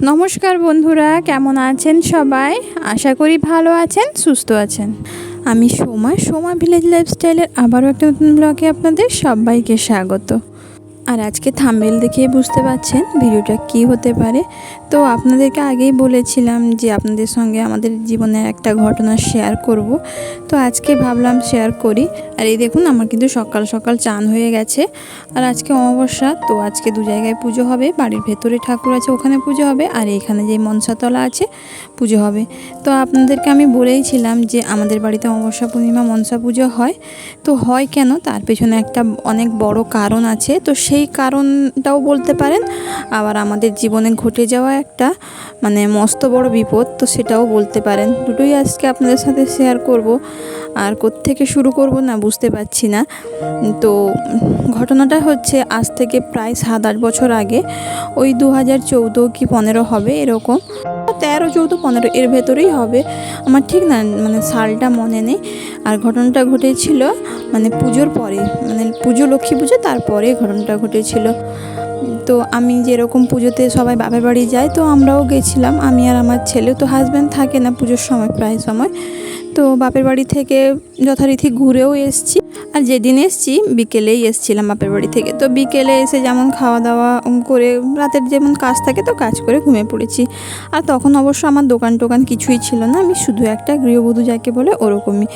নমস্কার বন্ধুরা, কেমন আছেন সবাই? আশা করি ভালো আছেন, সুস্থ আছেন। আমি সোমা ভিলেজ লাইফস্টাইলের আবারও একটা নতুন ব্লগে আপনাদের সবাইকে স্বাগত। আর আজকে থাম্বনেল দেখে বুঝতে পারছেন ভিডিওটা কি হতে পারে। তো আপনাদেরকে আগেই বলেছিলাম যে আপনাদের সঙ্গে আমাদের জীবনের একটা ঘটনা শেয়ার করব। তো আজকে ভাবলাম শেয়ার করি। আর এই দেখুন, আমার কিন্তু সকাল সকাল চান হয়ে গেছে। আর আজকে অমাবস্যা, তো আজকে দু জায়গায় পুজো হবে। বাড়ির ভেতরে ঠাকুর আছে, ওখানে পুজো হবে, আর এখানে যে মনসাতলা আছে পুজো হবে। তো আপনাদেরকে আমি বলেইছিলাম যে আমাদের বাড়িতে অমাবস্যা পূর্ণিমা মনসা পুজো হয়। তো হয় কেন, তার পেছনে একটা অনেক বড় কারণ আছে। তো সেই কারণটাও বলতে পারেন, আবার আমাদের জীবনে ঘটে যাওয়া একটা মস্ত বড় বিপদ, তো সেটাও বলতে পারেন। দুটোই আজকে আপনাদের সাথে শেয়ার করব। আর কোত্থেকে শুরু করব না বুঝতে পারছি না। তো ঘটনাটা হচ্ছে আজ থেকে প্রায় 7-8 বছর আগে, ওই 2014 কি 15 হবে এরকম, 13, 14, 15 এর ভেতরেই হবে। আমার ঠিক না সালটা মনে নেই। আর ঘটনাটা ঘটেছিল পুজোর পরে, পুজো, লক্ষ্মী পুজো, তারপরে ঘটনাটা ঘটেছিল। তো আমি যেরকম পুজোতে সবাই বাপের বাড়ি যায়, তো আমরাও গেছিলাম, আমি আর আমার ছেলে। তো হাজব্যান্ড থাকে না পুজোর সময়, প্রায় সময়। তো বাপের বাড়ি থেকে যথারীতি ঘুরেও এসেছি। আর যেদিন এসেছি বিকেলেই এসেছিলাম বাপের বাড়ি থেকে। তো বিকেলে এসে যেমন খাওয়া দাওয়া করে, রাতের যেমন কাজ থাকে তো কাজ করে ঘুমিয়ে পড়েছি। আর তখন অবশ্য আমার দোকান টোকান কিছুই ছিল না, আমি শুধু একটা গৃহবধূ যাকে বলে ওরকমই।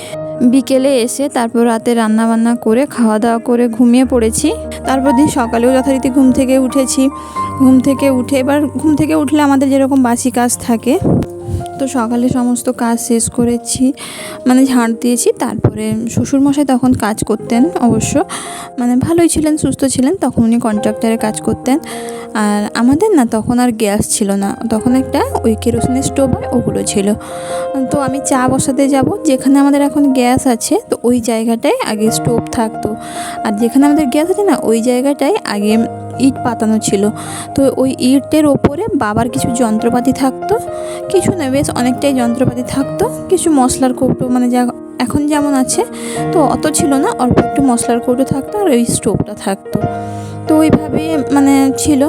বিকেলে এসে তারপর রাতে রান্না বান্না করে খাওয়া দাওয়া করে ঘুমিয়ে পড়েছি। তারপর দিন সকালেও যথারীতি ঘুম থেকে উঠেছি। ঘুম থেকে উঠলে আমাদের যেরকম বাসি কাজ থাকে, তো সকালে সমস্ত কাজ শেষ করেছি, ঝাড় দিয়েছি। তারপরে শ্বশুরমশাই তখন কাজ করতেন, অবশ্য ভালোই ছিলেন, সুস্থ ছিলেন। তখন উনি কন্ট্রাক্টরে কাজ করতেন। আর আমাদের না তখন আর গ্যাস ছিল না, তখন একটা ওই কেরোসিনের স্টোভ ওগুলো ছিল। তো আমি চা বসাতে যাব, যেখানে আমাদের এখন গ্যাস আছে তো ওই জায়গাটায় আগে স্টোভ থাকতো। আর যেখানে আমাদের গ্যাস আছে না ওই জায়গাটায় আগে ইট পাতানো ছিল। তো ওই ইটের ওপরে বাবার কিছু যন্ত্রপাতি থাকতো, কিছু না বেশ অনেকটাই যন্ত্রপাতি থাকতো। কিছু মশলার কৌটো, যা এখন যেমন আছে তো অত ছিল না, অল্প একটু মশলার কৌটো থাকতো, আর ওই স্টোভটা থাকতো। তো ওইভাবে ছিল।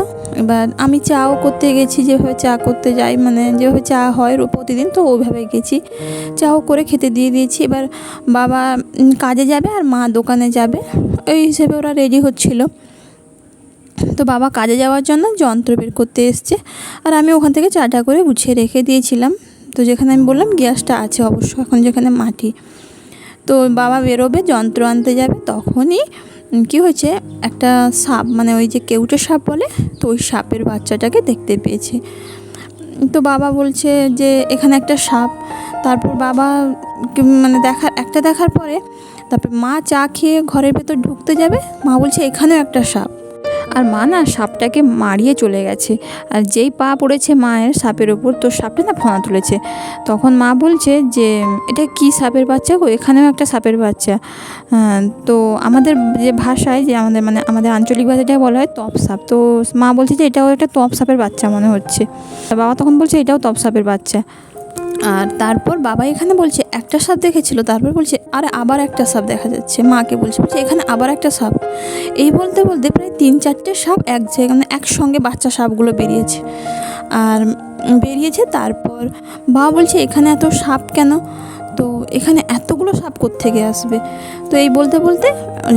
এবার আমি চাও করতে গেছি, যেভাবে চা করতে যাই, যেভাবে চা হয় প্রতিদিন, তো ওইভাবে গেছি, চাও করে খেতে দিয়ে দিয়েছি। এবার বাবা কাজে যাবে আর মা দোকানে যাবে, ওই হিসেবে ওরা রেডি হচ্ছিল। তো বাবা কাজে যাওয়ার জন্য যন্ত্র বের করতে এসছে, আর আমি ওখান থেকে চাটা করে গুছিয়ে রেখে দিয়েছিলাম। তো যেখানে আমি বললাম গ্যাসটা আছে অবশ্য, এখন যেখানে মাটি। তো বাবা বেরোবে, যন্ত্র আনতে যাবে, তখনই কি হয়েছে, একটা সাপ, ওই যে কেউটে সাপ বলে, তো ওই সাপের বাচ্চাটাকে দেখতে পেয়েছে। তো বাবা বলছে যে এখানে একটা সাপ। তারপর বাবা দেখার পরে তারপর মা চা খেয়ে ঘরের ভেতর ঢুকতে যাবে, মা বলছে এখানেও একটা সাপ। আর মা না সাপটাকে মারিয়ে চলে গেছে। আর যেই পা পড়েছে মায়ের সাপের ওপর, তো সাপটা না ফনা তুলেছে। তখন মা বলছে যে এটা কি সাপের বাচ্চা গো, এখানেও একটা সাপের বাচ্চা। তো আমাদের যে ভাষায়, যে আমাদের আঞ্চলিক ভাষাটায় বলা হয় তপ সাপ। তো মা বলছে যে এটাও একটা তপ সাপের বাচ্চা মনে হচ্ছে। বাবা তখন বলছে এটাও তপ সাপের বাচ্চা। আর তারপর বাবা এখানে বলছে একটা সাপ দেখেছিল, তারপর বলছে আরে আবার একটা সাপ দেখা যাচ্ছে, মাকে বলছে এখানে আবার একটা সাপ। এই বলতে বলতে প্রায় 3-4টে সাপ এক জায়গায় একসঙ্গে বাচ্চা সাপগুলো বেরিয়েছে। তারপর বাবা বলছে এখানে এত সাপ কেন, তো এখানে এতগুলো সাপ কোত্থেকে আসবে। তো এই বলতে বলতে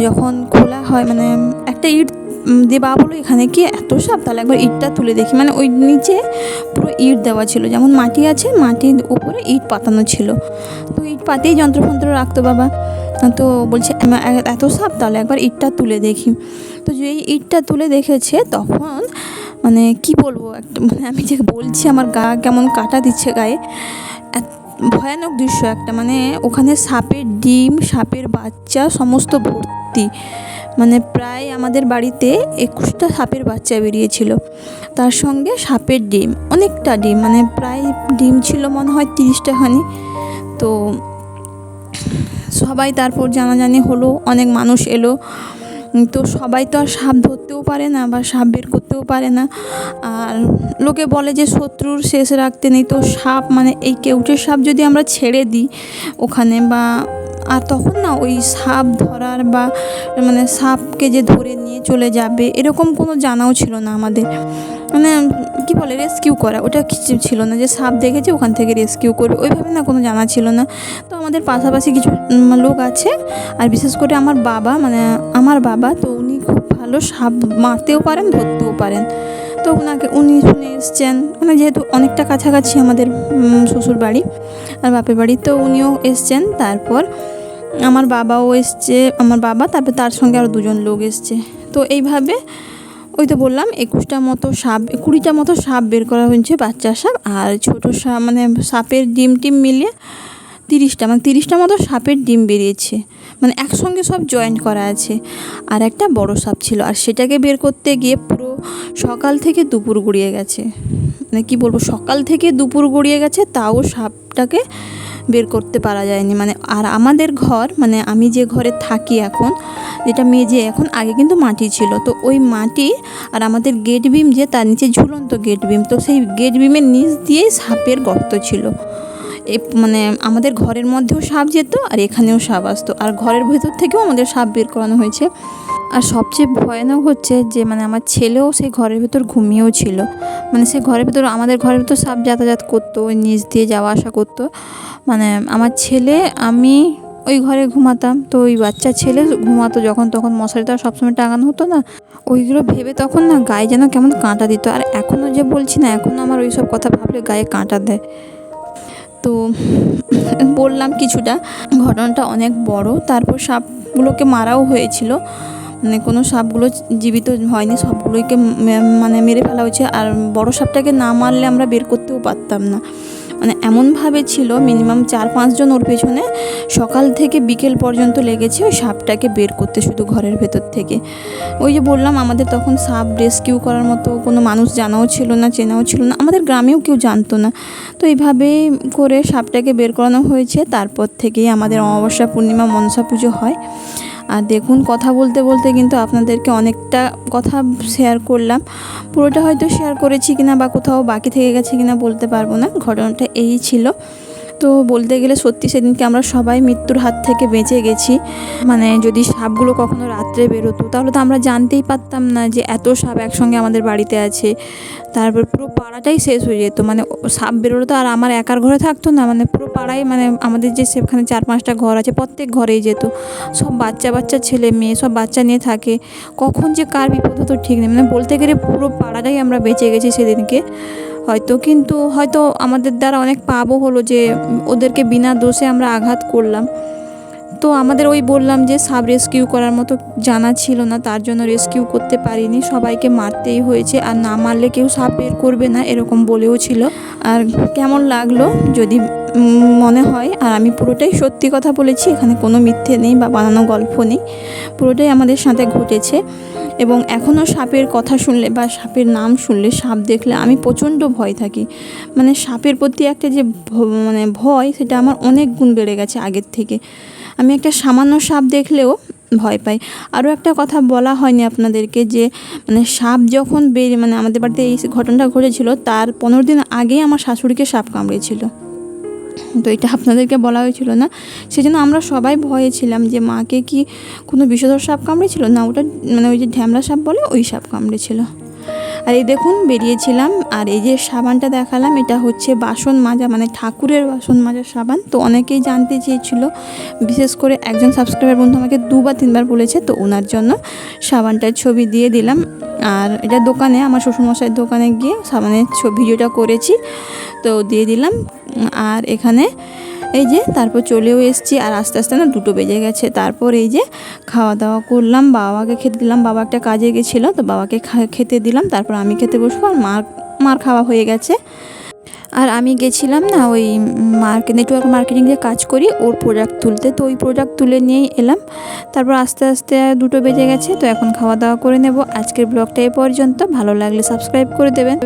যখন খোলা হয়, একটা ইট দিয়ে বাবা বললো এখানে কি এত সাপ, তাহলে একবার ইটটা তুলে দেখি। ওই নিচে পুরো ইট দেওয়া ছিল, যেমন মাটি আছে মাটির উপরে ইট পাতানো ছিল। তো ইট পাতেই যন্ত্রফন্ত্র রাখতো বাবা। তো বলছে এত সাপ, তাহলে একবার ইটটা তুলে দেখি। তো যেই ইটটা তুলে দেখেছে, তখন কি বলবো, একটা আমি যে বলছি আমার গা কেমন কাটা দিচ্ছে গায়ে। ভয়ানক দৃশ্য একটা, ওখানে সাপের ডিম, সাপের বাচ্চা সমস্ত ভর্তি। প্রায় আমাদের বাড়িতে 21টা সাপের বাচ্চা বেরিয়েছিল, তার সঙ্গে সাপের ডিম, অনেকটা ডিম, প্রায় ডিম ছিল মনে হয় 30টা খানি। তো সবাই তারপর জানাজানি হলো, অনেক মানুষ এলো। তো সবাই তো আর সাপ ধরতেও পারে না বা সাপ বের করতেও পারে না। আর লোকে বলে যে শত্রুর শেষ রাখতে নেই। তো সাপ এই কেউটের সাপ যদি আমরা ছেড়ে দিই ওখানে, বা আর তখন না ওই সাপ ধরার বা মানে সাপকে যে ধরে নিয়ে চলে যাবে এরকম কোনো জানাও ছিল না আমাদের, মানে কী বলে রেস্কিউ করা ওটা কিছু ছিল না, যে সাপ দেখেছে ওখান থেকে রেস্কিউ করবে ওইভাবে না কোনো জানা ছিল না। তো আমাদের পাশাপাশি কিছু লোক আছে, আর বিশেষ করে আমার বাবা, মানে আমার বাবা তো উনি খুব ভালো সাপ মারতেও পারেন ধরতেও পারেন। তো উনি শুনে এসছেন, মানে যেহেতু অনেকটা কাছাকাছি আমাদের শ্বশুর বাড়ি আর বাপের বাড়ি, তো উনিও এসছেন। তারপর আমার বাবাও এসছে, আমার বাবা তারপর তার সঙ্গে আরও 2জন লোক এসছে। তো এইভাবে ওই তো বললাম 21টা মতো সাপ 20টা মতো সাপ বের করা হয়েছে, বাচ্চা সাপ আর ছোটো সাপ, মানে সাপের ডিম মিলিয়ে 30টা মতো সাপের ডিম বেরিয়েছে, মানে একসঙ্গে সব জয়েন্ট করা আছে। আর একটা বড় সাপ ছিল, আর সেটাকে বের করতে গিয়ে পুরো সকাল থেকে দুপুর গড়িয়ে গেছে, মানে কি বলবো, সকাল থেকে দুপুর গড়িয়ে গেছে, তাও সাপটাকে বের করতে পারা যায়নি। মানে আর আমাদের ঘর, মানে আমি যে ঘরে থাকি এখন, যেটা মেঝে, এখন আগে কিন্তু মাটি ছিল, তো ওই মাটি আর আমাদের গেট বিম যে তার নিচে ঝুলন্ত গেট বিম, তো সেই গেট বিমের নিচ দিয়েই সাপের গর্ত ছিল। মানে আমাদের ঘরের মধ্যেও সাপ যেত আর এখানেও সাপ আসতো, আর ঘরের ভেতর থেকেও আমাদের সাপ বের করানো হয়েছে। আর সবচেয়ে ভয়ানক হচ্ছে যে মানে আমার ছেলেও সেই ঘরের ভেতর ঘুমিয়েও ছিল, মানে সে ঘরের ভেতর, আমাদের ঘরের ভেতর সাপ যাতায়াত করতো, ওই নিচ দিয়ে যাওয়া আসা করতো। মানে আমার ছেলে, আমি ওই ঘরে ঘুমাতাম, তো ওই বাচ্চা ছেলে ঘুমাতো যখন তখন, মশারিটা সবসময় টাঙানো হতো না, ওইগুলো ভেবে তখন না গায়ে যেন কেমন কাঁটা দিত। আর এখনও যে বলছি না, এখনও আমার ওই সব কথা ভাবলে গায়ে কাঁটা দেয়। তো বললাম কিছুটা, ঘটনাটা অনেক বড়। তারপর সাপগুলোকে মারাও হয়েছিল, মানে কোনো সাপগুলো জীবিত হয়নি, সবগুলোকে মানে মেরে ফেলা হয়েছে। আর বড় সাপটাকে না মারলে আমরা বের করতেও পারতাম না, মানে এমনভাবে ছিল, মিনিমাম 4-5 জন ওর পেছনে সকাল থেকে বিকেল পর্যন্ত লেগেছে ওই সাপটাকে বের করতে, শুধু ঘরের ভেতর থেকে। ওই যে বললাম আমাদের তখন সাপ রেস্কিউ করার মতো কোনো মানুষ জানাও ছিল না, চেনাও ছিল না, আমাদের গ্রামেও কেউ জানতো না। তো এইভাবেই করে সাপটাকে বের করানো হয়েছে। তারপর থেকেই আমাদের অমাবস্যা, পূর্ণিমা, মনসা পুজো হয়। আর দেখুন, কথা বলতে বলতে কিন্তু আপনাদেরকে অনেকটা কথা শেয়ার করলাম, পুরোটা হয়তো শেয়ার করেছি কিনা বা কোথাও বাকি থেকে গেছে কিনা বলতে পারবো না। ঘটনাটা এই ছিল। তো বলতে গেলে সত্যি সেদিনকে আমরা সবাই মৃত্যুর হাত থেকে বেঁচে গেছি। মানে যদি সাপগুলো কখনো রাত্রে বেরোতো তাহলে তো আমরা জানতেই পারতাম না যে এত সাপ একসঙ্গে আমাদের বাড়িতে আছে। তারপর পুরো পাড়াটাই শেষ হয়ে যেত, মানে সাপ বেরোলে তো আর আমার একার ঘরে থাকতো না, মানে পুরো পাড়ায়, মানে আমাদের যে সেখানে 4-5টা ঘর আছে প্রত্যেক ঘরেই যেত, সব বাচ্চা ছেলে মেয়ে সব বাচ্চা নিয়ে থাকে, কখন যে কার বিপদ হতো ঠিক নেই। মানে বলতে গেলে পুরো পাড়াটাই আমরা বেঁচে গেছি সেদিনকে। হয়তো আমাদের দ্বারা অনেক পাপও হলো যে ওদেরকে বিনা দোষে আমরা আঘাত করলাম। তো আমাদের ওই বললাম যে সাপ রেস্কিউ করার মতো জানা ছিল না, তার জন্য রেস্কিউ করতে পারিনি, সবাইকে মারতেই হয়েছে, আর না মারলে কেউ সাপ বের করবে না এরকম বলেও ছিল। আর কেমন লাগলো যদি মনে হয়, আর আমি পুরোটাই সত্যি কথা বলেছি, এখানে কোনো মিথ্যে নেই বা বানানো গল্প নেই, পুরোটাই আমাদের সাথে ঘটেছে। এবং এখনও সাপের কথা শুনলে বা সাপের নাম শুনলে, সাপ দেখলে আমি প্রচণ্ড ভয় থাকি, মানে সাপের প্রতি একটা যে মানে ভয়, সেটা আমার অনেক গুণ বেড়ে গেছে আগের থেকে। আমি একটা সামান্য সাপ দেখলেও ভয় পাই। আরও একটা কথা বলা হয়নি আপনাদেরকে, যে মানে সাপ যখন মানে আমাদের বাড়িতে এই ঘটনাটা ঘটেছিল তার 15 দিন আগেই আমার শাশুড়িকে সাপ কামড়েছিল। তো এটা আপনাদেরকে বলা হয়েছিল না, সেজন্য আমরা সবাই ভয়ে ছিলাম যে মাকে কি কোনো বিষধর সাপ কামড়েছিল না, ওটা মানে ওই যে ঢ্যামরা সাপ বলে ওই সাপ কামড়েছিল। আর এই দেখুন বেরিয়েছিলাম, আর এই যে সাবানটা দেখালাম এটা হচ্ছে বাসন মাজা, মানে ঠাকুরের বাসন মাজার সাবান। তো অনেকেই জানতে চেয়েছিল, বিশেষ করে একজন সাবস্ক্রাইবার বন্ধু আমাকে 2 বা 3 বার বলেছে, তো ওনার জন্য সাবানটার ছবি দিয়ে দিলাম। আর এটা দোকানে, আমার শ্বশুরমশাইয়ের দোকানে গিয়ে সাবানের ভিডিওটা করেছি, তো দিয়ে দিলাম। আর এখানে এই যে তারপর চলেও এসেছি, আর আস্তে আস্তে না 2টো বেজে গেছে। তারপর এই যে খাওয়া দাওয়া করলাম, বাবাকে খেতে দিলাম, বাবা একটা কাজে গেছিলো, তো বাবাকে খেতে দিলাম, তারপর আমি খেতে বসবো। আর মার খাওয়া হয়ে গেছে। আর আমি গেছিলাম না ওই নেটওয়ার্ক মার্কেটিংয়ে কাজ করি, ওর প্রোডাক্ট তুলতে, তো ওই প্রোডাক্ট তুলে নিয়েই এলাম। তারপর আস্তে আস্তে 2টো বেজে গেছে, তো এখন খাওয়া দাওয়া করে নেব। আজকের ব্লগটা এ পর্যন্ত, ভালো লাগলে সাবস্ক্রাইব করে দেবেন।